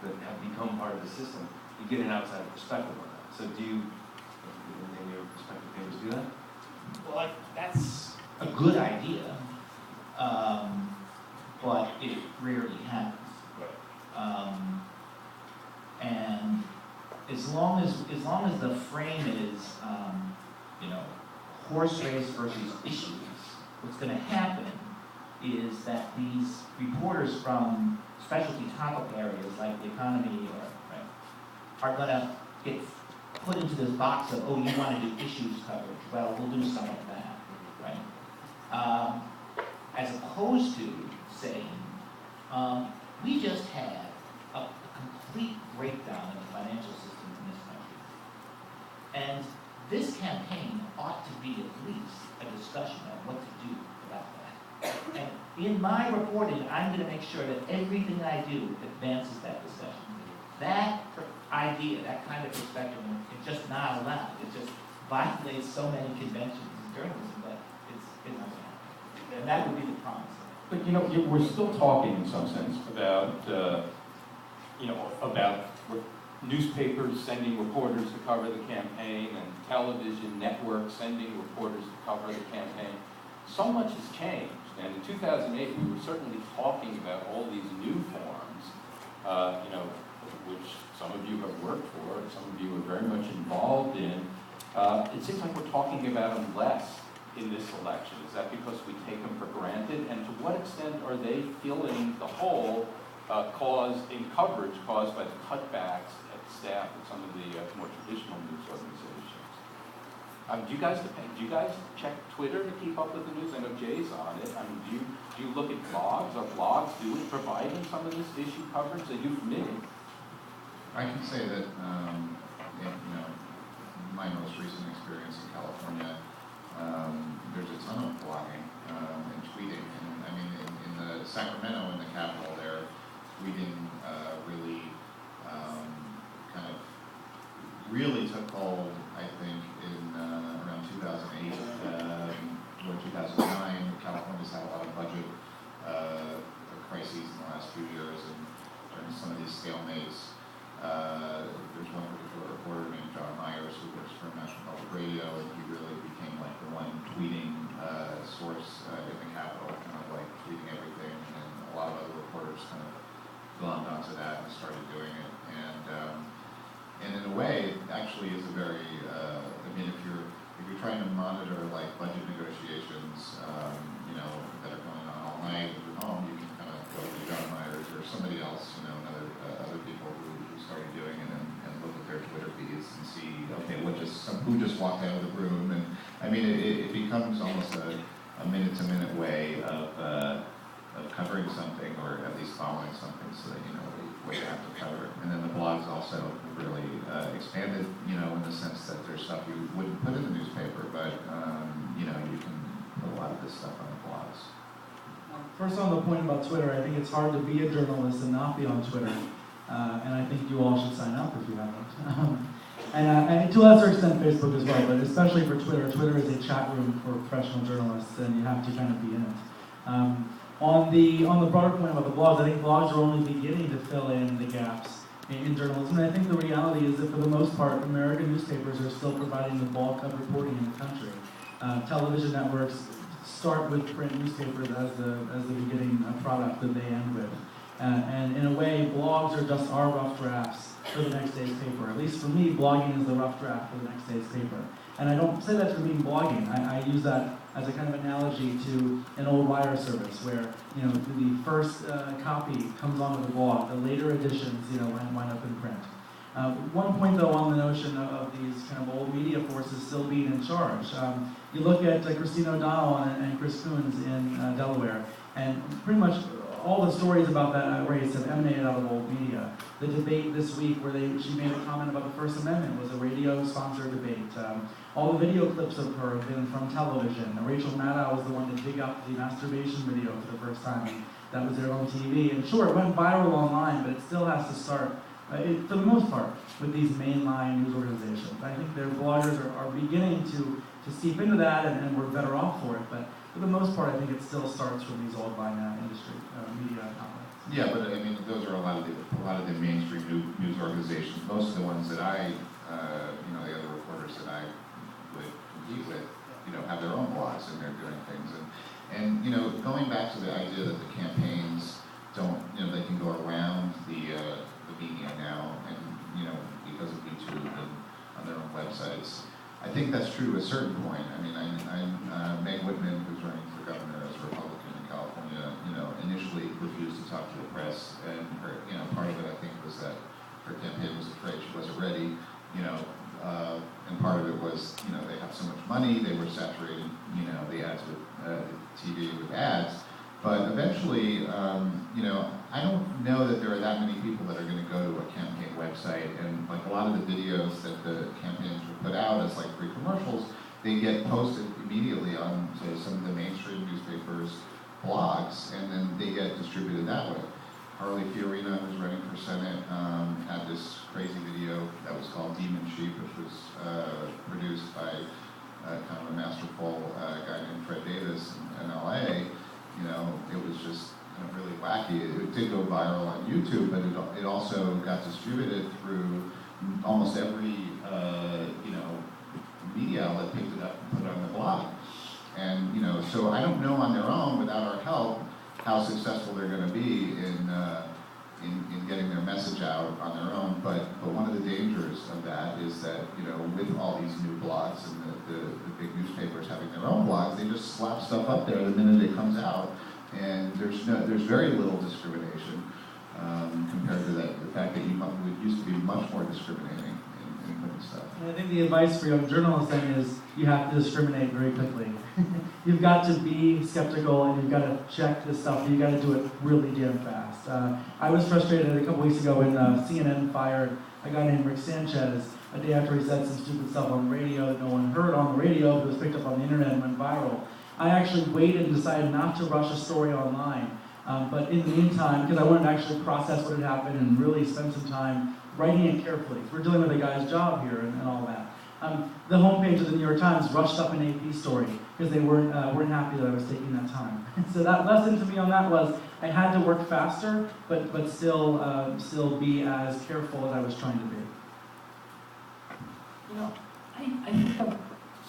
that have become part of the system, you get an outside perspective on that. So do you, in your respective papers, do that? Well, that's a good idea, but it rarely happens. And as long as the frame is, horse race versus issues, what's going to happen is that these reporters from specialty topic areas like the economy are going to get put into this box of, oh, you want to do issues coverage. Well, we'll do some of that, right? As opposed to saying, we just had a complete breakdown in the financial system in this country. And this campaign ought to be at least a discussion of what to do about that. And in my reporting, I'm going to make sure that everything I do advances that discussion. That idea, that kind of perspective, it's just not allowed. It just violates so many conventions in journalism that it's not going to happen. And that would be the promise. But we're still talking in some sense about newspapers sending reporters to cover the campaign and television networks sending reporters to cover the campaign. So much has changed, and in 2008 we were certainly talking about all these new forms, which some of you have worked for, and some of you are very much involved in. It seems like we're talking about them less in this election. Is that because we take them for granted? And to what extent are they filling the hole in coverage caused by the cutbacks at staff at some of the more traditional news organizations? Do you guys check Twitter to keep up with the news? I know Jay's on it. I mean, do you look at blogs? Are blogs providing some of this issue coverage? Are you familiar? I can say that my most recent experience in California, there's a ton of blogging and tweeting, and I mean in the Sacramento, in the capital there, we didn't really took hold, I think, in around 2008 or 2009. California's had a lot of budget crises in the last few years, and during some of these stalemates, there's one particular reporter named John Myers who works for National Public Radio, and he really became like the one tweeting source in the Capitol, kind of like tweeting everything, and then a lot of other reporters kind of glommed onto that and started doing it. And in a way, it actually is a very, if you're trying to monitor like budget negotiations, that are going on all night at your home, you can kind of go to John Myers or somebody else, and other people who started doing it, and look at their Twitter feeds and see, okay, who just walked out of the room, and I mean, it becomes almost a minute-to-minute way of covering something, or at least following something, so that you know what you have to cover. And then the blogs also really expanded, in the sense that there's stuff you wouldn't put in the newspaper, but you can put a lot of this stuff on the blogs. First, on the point about Twitter, I think it's hard to be a journalist and not be on Twitter, and I think you all should sign up if you haven't. And to a lesser extent, Facebook as well, but especially for Twitter. Twitter is a chat room for professional journalists, and you have to kind of be in it. On the broader point about the blogs, I think blogs are only beginning to fill in the gaps in journalism. And I think the reality is that for the most part, American newspapers are still providing the bulk of reporting in the country. Television networks start with print newspapers as the beginning product that they end with. And in a way, blogs are just our rough drafts for the next day's paper. At least for me, blogging is the rough draft for the next day's paper. And I don't say that to mean blogging. I use that as a kind of analogy to an old wire service where, the first copy comes onto the blog, the later editions, wind up in print. One point, though, on the notion of these kind of old media forces still being in charge. You look at Christine O'Donnell and Chris Coons in Delaware, and pretty much all the stories about that race have emanated out of old media. The debate this week where she made a comment about the First Amendment was a radio-sponsored debate. All the video clips of her have been from television. Rachel Maddow was the one to dig up the masturbation video for the first time, and that was aired on TV. And sure, it went viral online, but it still has to start, for the most part, with these mainline news organizations. I think their bloggers are beginning to seep into that, and we're better off for it. But for the most part, I think it still starts from these old line industry media outlets. Yeah, but I mean, those are a lot of the mainstream news organizations. Most of the ones that I, the other reporters that I would compete with, have their own blogs and they're doing things. And going back to the idea that the campaigns don't, they can go around the media now, and because of YouTube and on their own websites. I think that's true to a certain point. I mean, Meg Whitman, who's running for governor as a Republican in California, initially refused to talk to the press, and her, part of it I think was that her campaign was afraid she wasn't ready, and part of it was, they have so much money, they were saturating, the ads with TV with ads. But eventually, I don't know that there are that many people that are going to go to a campaign website, and like a lot of the videos that the campaigns will put out as like free commercials, they get posted immediately on some of the mainstream newspapers' blogs, and then they get distributed that way. Harley Fiorina, who's running for Senate, had this crazy video that was called Demon Sheep, which was produced by kind of a masterful guy named Fred Davis in LA. It was just really wacky. It did go viral on YouTube, but it also got distributed through almost every media outlet picked it up and put it on the blog. And so I don't know on their own, without our help, how successful they're going to be in getting their message out on their own. But one of the dangers of that is that with all these new blogs and the big newspapers having their own blogs, they just slap stuff up there the minute it comes out, and there's very little discrimination compared to the fact that you used to be much more discriminating in putting stuff. And I think the advice for young journalists then is you have to discriminate very quickly. You've got to be skeptical, and you've got to check this stuff, and you've got to do it really damn fast. I was frustrated a couple weeks ago when CNN fired a guy named Rick Sanchez a day after he said some stupid stuff on the radio that no one heard on the radio, but was picked up on the internet and went viral. I actually waited and decided not to rush a story online. But in the meantime, because I wanted to actually process what had happened and really spend some time writing it carefully. We're dealing with a guy's job here and all that. The homepage of the New York Times rushed up an AP story because they weren't happy that I was taking that time. So that lesson to me on that was I had to work faster, but still be as careful as I was trying to be. I think I'm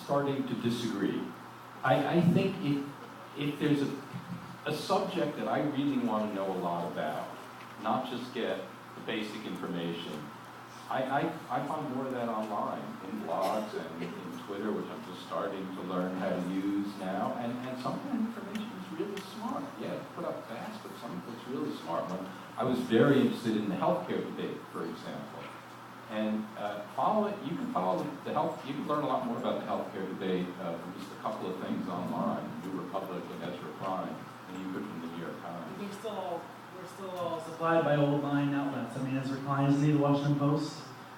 starting to disagree. I think if there's a subject that I really want to know a lot about, not just get the basic information, I find more of that online, in blogs and in Twitter, which I'm just starting to learn how to use now, and some of that information is really smart. Yeah, it's put up fast, but some of it's really smart. I was very interested in the healthcare debate, for example, and follow it. You can follow the health. You can learn a lot more about the healthcare debate from just a couple of things online, New Republic and Ezra Klein, than you could from the New York Times. We're still all supplied by old line outlets. I mean, Ezra Klein, isn't he the Washington Post?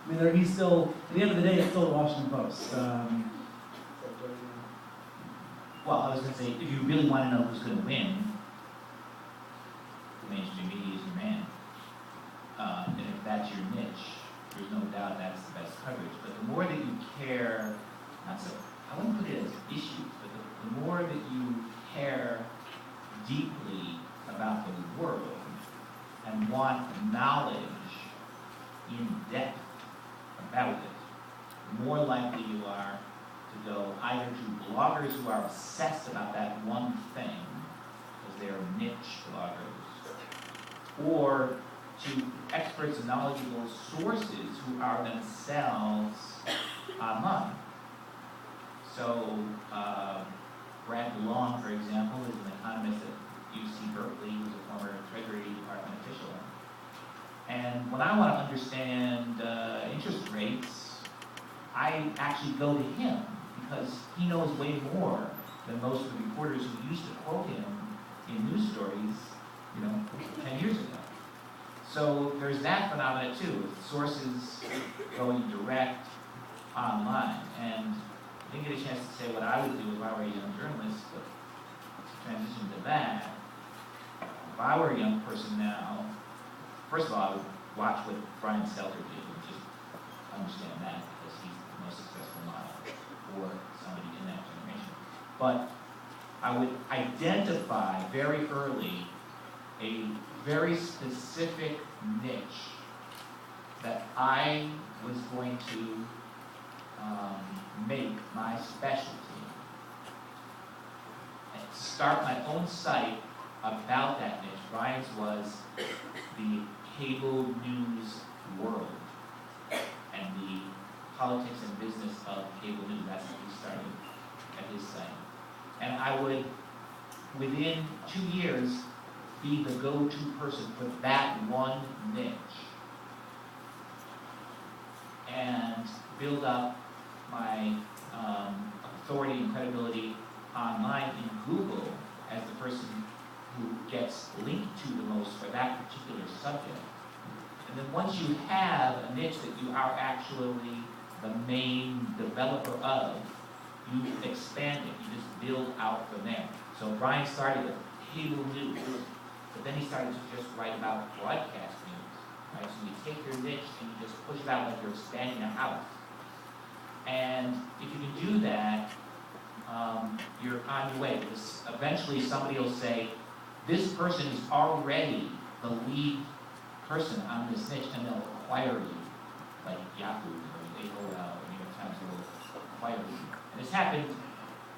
I mean, he's still, at the end of the day, it's still the Washington Post. Well, I was going to say, if you really want to know who's going to win, the mainstream media is your man. And if that's your niche, there's no doubt that's the best coverage. But the more that you care, I wouldn't put it as issues, but the more that you care deeply about the world and want knowledge in depth about it, the more likely you are to go either to bloggers who are obsessed about that one thing, because they're niche bloggers, or to experts and knowledgeable sources who are themselves online. So, Brad Long, for example, is an economist at UC Berkeley, who's a former Treasury Department official. And when I want to understand interest rates, I actually go to him because he knows way more than most of the reporters who used to quote him in news stories, 10 years ago. So there's that phenomena too, with sources going direct online. And I didn't get a chance to say what I would do if I were a young journalist, but to transition to that, if I were a young person now, first of all, I would watch what Brian Stelter did and just understand that, because he's the most successful model for somebody in that generation. But I would identify very early a very specific niche that I was going to make my specialty and start my own site about that niche. Brian's was the cable news world and the politics and business of cable news. That's what he started at his site. And I would, within 2 years, be the go-to person for that one niche and build up my authority and credibility online in Google as the person who gets linked to the most for that particular subject. And then once you have a niche that you are actually the main developer of, you expand it, you just build out from there. So Brian started with cable news, but then he started to just write about broadcast news, right? So you take your niche and you just push it out like you're expanding a house. And if you can do that, you're on your way. Because eventually somebody will say, this person is already the lead person on this niche, and they'll acquire you, like Yahoo or AOL or New York Times will acquire you. And it's happened,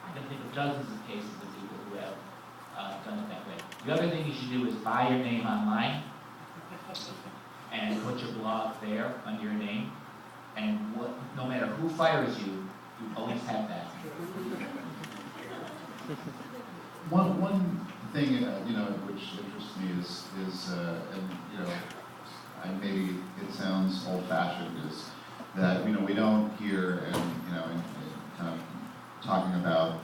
I can think of dozens of cases of people who have done it that way. The other thing you should do is buy your name online and put your blog there under your name. And no matter who fires you, you always have that. One thing, which interests me is and maybe it sounds old-fashioned, is that we don't hear and kind of talking about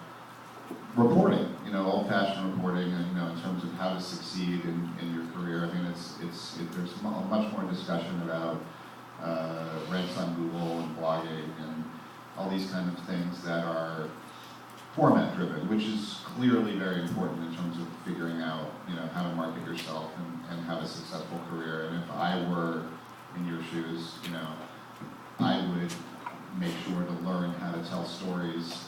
reporting, old-fashioned reporting, and in terms of how to succeed in your career. I mean, there's much more discussion about ranks on Google and blogging and all these kind of things that are format driven, which is clearly very important in terms of figuring out, how to market yourself and have a successful career. And if I were in your shoes, I would make sure to learn how to tell stories,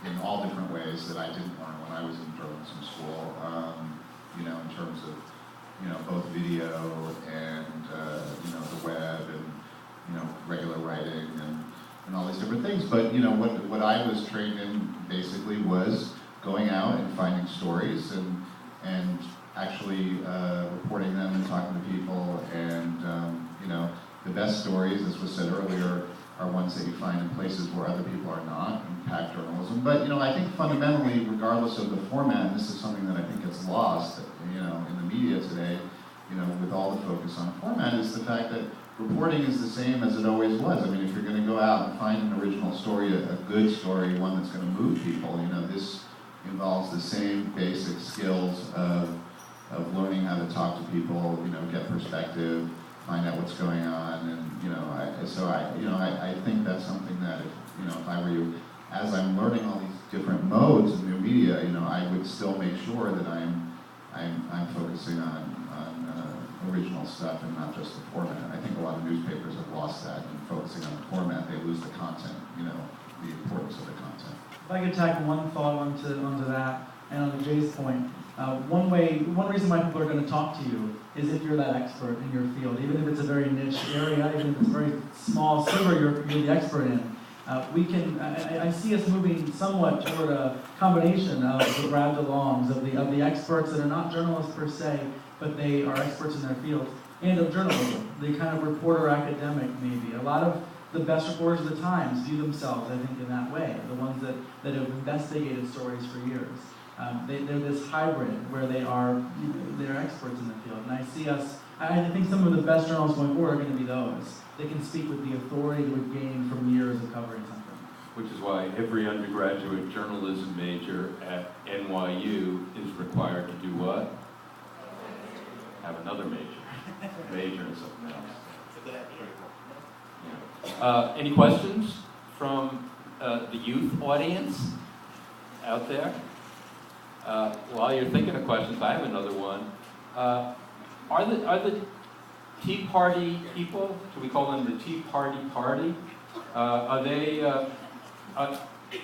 in all different ways that I didn't learn when I was in journalism school, in terms of, both video and, the web and, regular writing and all these different things. But, what I was trained in basically was going out and finding stories and actually reporting them and talking to people. And, the best stories, as was said earlier, are ones that you find in places where other people are not, in packed journalism. But, I think fundamentally, regardless of the format, and this is something that I think gets lost, in the media today, with all the focus on format, is the fact that reporting is the same as it always was. I mean, if you're going to go out and find an original story, a good story, one that's going to move people, this involves the same basic skills of learning how to talk to people, get perspective, find out what's going on, and I think that's something that if I were you, as I'm learning all these different modes of new media, I would still make sure that I'm focusing on original stuff and not just the format. I think a lot of newspapers have lost that, and focusing on the format, they lose the content, the importance of the content. If I could tack one thought onto that, and on Jay's point, one reason why people are going to talk to you is if you're that expert in your field, even if it's a very niche area, even if it's a very small sliver you're the expert in. I see us moving somewhat toward a combination of the Brad DeLongs, of the experts that are not journalists per se, but they are experts in their field, and of journalism, the kind of reporter academic maybe. A lot of the best reporters of the Times view themselves, I think, in that way, the ones that have investigated stories for years. They're this hybrid where they're experts in the field. And I think some of the best journalists going forward are going to be those. They can speak with the authority they would gain from years of covering something. Which is why every undergraduate journalism major at NYU is required to do what? Have another major in something else. Any questions from the youth audience out there? While you're thinking of questions, I have another one. Are the Tea Party people, should we call them the Tea Party? Are they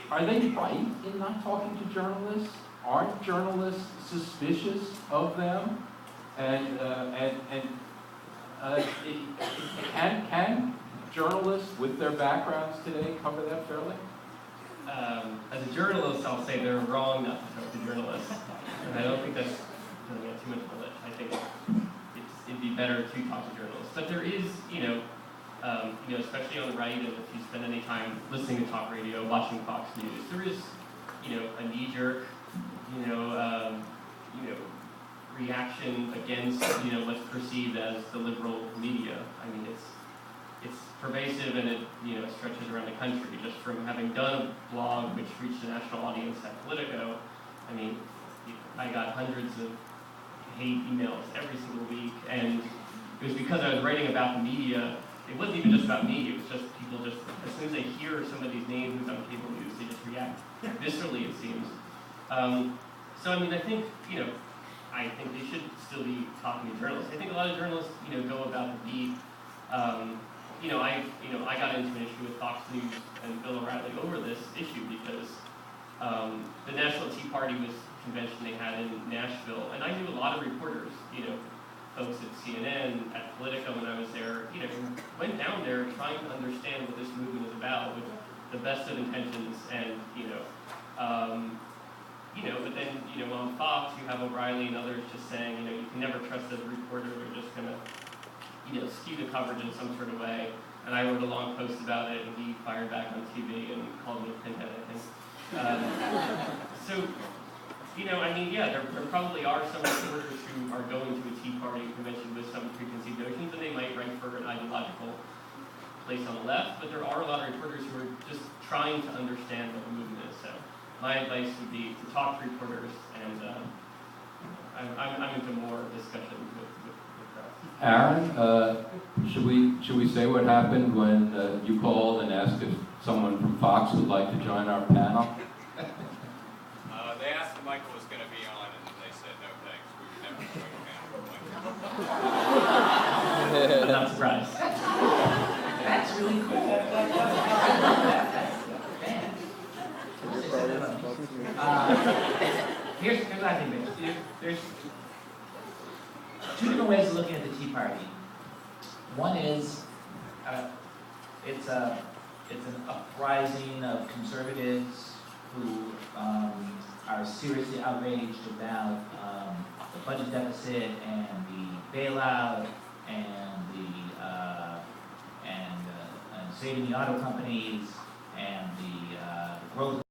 right in not talking to journalists? aren't journalists suspicious of them? And can journalists with their backgrounds today cover that fairly? As a journalist, I'll say they're wrong not to talk to journalists. And I don't think that's doing it too much of it. I think it'd be better to talk to journalists. But there is, especially on the right, and if you spend any time listening to talk radio, watching Fox News, there is, a knee-jerk, reaction against, what's perceived as the liberal media. I mean, it's pervasive, and it stretches around the country. Just from having done a blog which reached a national audience at Politico, I mean, I got hundreds of hate emails every single week, and it was because I was writing about the media. It wasn't even just about me. It was just people just, as soon as they hear somebody's name who's on cable news, they just react viscerally, it seems. So I mean, I think they should still be talking to journalists. I think a lot of journalists, go about the beat. I got into an issue with Fox News and Bill O'Reilly over this issue because the National Tea Party convention they had in Nashville, and I knew a lot of reporters, folks at CNN, at Politico when I was there, went down there trying to understand what this movement is about with the best of intentions, and but then on Fox you have O'Reilly and others just saying, you can never trust a reporter; they're just gonna skew the coverage in some sort of way. And I wrote a long post about it, and he fired back on TV and called me a pinhead, I think. There probably are some reporters who are going to a Tea Party convention with some preconceived notions, and they might write for an ideological place on the left, but there are a lot of reporters who are just trying to understand what the movement is. So my advice would be to talk to reporters, and I'm into more discussion with press. Aaron, should we say what happened when you called and asked if someone from Fox would like to join our panel? They asked if Michael was going to be on, and they said no thanks. We would never join a panel with Michael. I'm not surprised. That's really cool. Here's what I think. There's two different ways of looking at the Tea Party. One is it's an uprising of conservatives who are seriously outraged about the budget deficit and the bailout and saving the auto companies and the growth